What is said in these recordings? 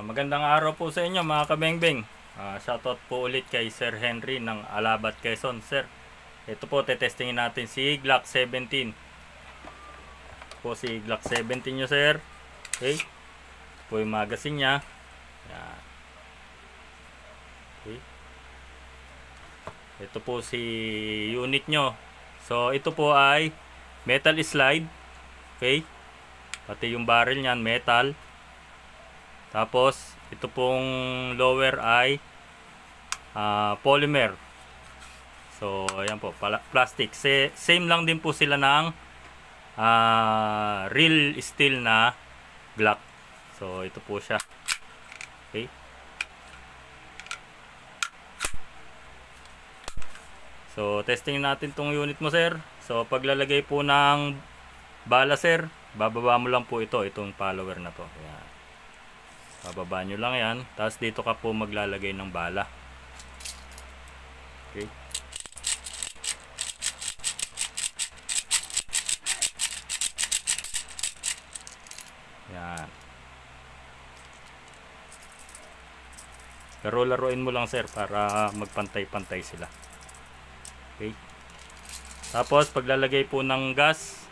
Magandang araw po sa inyo mga kabengbeng. Shoutout po ulit kay Sir Henry ng Alabat, Quezon. Sir, ito po tetestingin natin si Glock 17. Po si Glock 17 nyo, sir. Okay. Ito po yung magazine nya. Yan. Okay. Ito po si unit nyo. So ito po ay metal slide. Okay. Pati yung barrel nyan metal. Tapos, ito pong lower ay polymer. So, ayan po, plastic. Same lang din po sila ng real steel na Glock. So, ito po siya. Okay. So, testing natin tong unit mo, sir. So, paglalagay po ng bala, sir, bababa mo lang po itong follower na to. Ayan. Bababa nyo lang yan. Tapos dito ka po maglalagay ng bala. Okay. Yan. Pero laruin mo lang, sir, para magpantay-pantay sila. Okay. Tapos paglalagay po ng gas.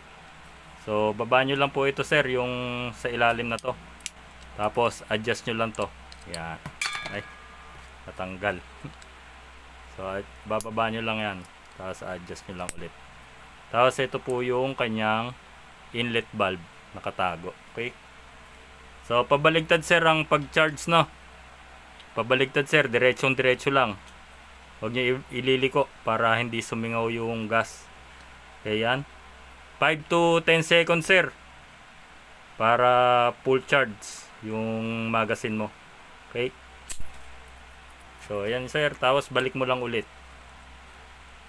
So baba nyo lang po ito, sir, yung sa ilalim na to. Tapos adjust nyo lang to. Yan. Ay, natanggal. So bababa nyo lang yan. Tapos adjust nyo lang ulit. Tapos ito po yung kanyang inlet valve nakatago. Okay. So pabaligtad, sir, ang pag-charge, no. Pabaligtad, sir, diretso lang. Huwag nyo ililiko para hindi sumingaw yung gas. Okay, yan. 5 to 10 seconds, sir, para full charge yung magazine mo. Okay. So ayan, sir. Tapos balik mo lang ulit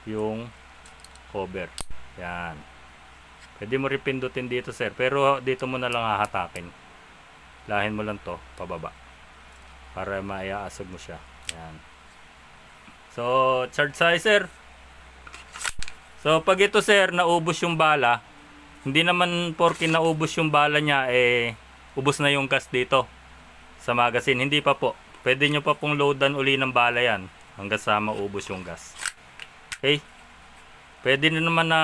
yung cover. Yan. Pwede mo rin pindutin dito, sir, pero dito mo na lang hahatakin. Lahin mo lang to pababa para maiaasag mo siya. Yan. So charge size, sir. So pag ito, sir, naubos yung bala, hindi naman porke naubos yung bala niya ubos na yung gas dito sa magazine. Hindi pa po. Pwede nyo pa pong loadan uli ng bala yan hanggang sa maubos yung gas. Okay. Pwede na naman na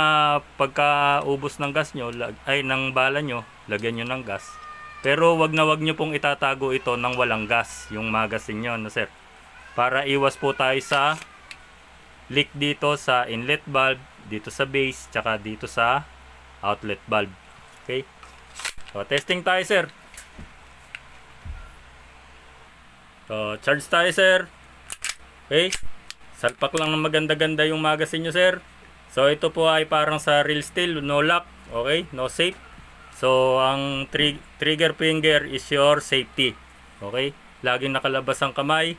pagka ubos ng gas nyo, ng bala nyo, lagyan nyo ng gas. Pero wag nyo pong itatago ito ng walang gas yung magazine nyo, no, sir. Para iwas po tayo sa leak dito sa inlet valve, dito sa base, tsaka dito sa outlet valve. Okay. So, testing tayo, sir. So, charge tayo, sir. Okay. Salpak lang ng maganda-ganda yung magazine nyo, sir. So, ito po ay parang sa real steel, no lock. Okay. No safe. So, ang trigger finger is your safety. Okay. Laging nakalabas ang kamay.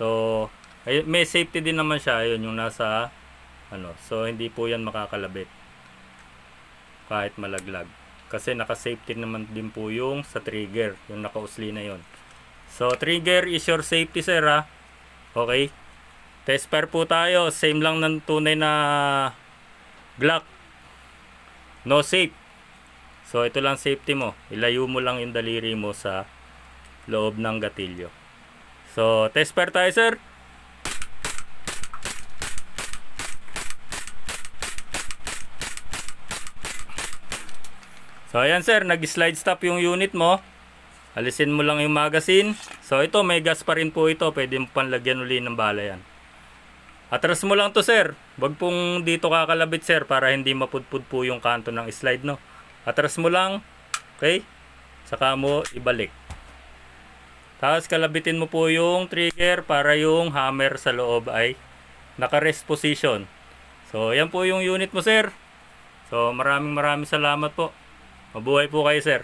So, may safety din naman siya. Ayun, yung nasa, so, hindi po yan makakalabit kahit malaglag. Kasi naka-safety naman din po yung sa trigger, yung naka-usli na yon. So trigger is your safety, sir, ha? Okay. Test fire po tayo. Same lang ng tunay na Glock. No safe. So ito lang safety mo. Ilayo mo lang yung daliri mo sa loob ng gatilyo. So test fire tayo, sir. So ayan, sir, nag-slide stop yung unit mo. Alisin mo lang yung magazine. So ito, may gas pa rin po ito. Pwede mo panlagyan uli ng bala yan. Atras mo lang to, sir. Wag pong dito kakalabit, sir, para hindi mapudpud po yung kanto ng slide, no. Atras mo lang. Okay. Saka mo ibalik. Tapos kalabitin mo po yung trigger para yung hammer sa loob ay naka-rest position. So yan po yung unit mo, sir. So maraming salamat po. Mabuhay po kayo, sir.